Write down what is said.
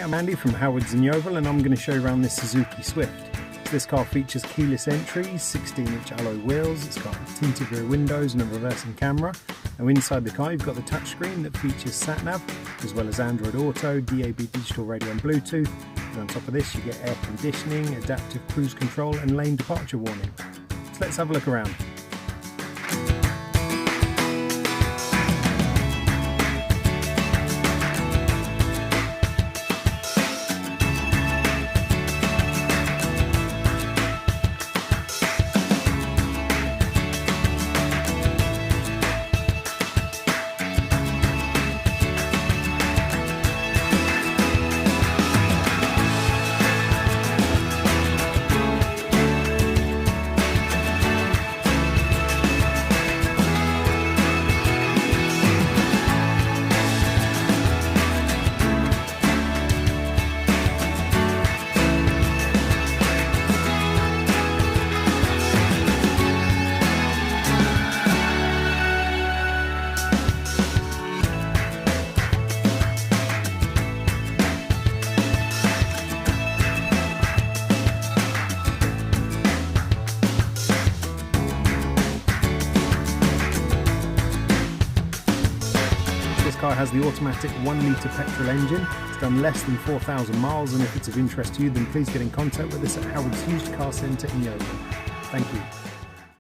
I'm Andy from Howard's in Yeovil, and I'm going to show you around this Suzuki Swift. This car features keyless entry, 16-inch alloy wheels, it's got tinted rear windows and a reversing camera. Now inside the car you've got the touchscreen that features sat-nav, as well as Android Auto, DAB digital radio and Bluetooth. And on top of this you get air conditioning, adaptive cruise control and lane departure warning. So let's have a look around. This car has the automatic 1 litre petrol engine. It's done less than 4,000 miles, and if it's of interest to you then please get in contact with us at Howard's Used Car Centre in Yeovil. Thank you.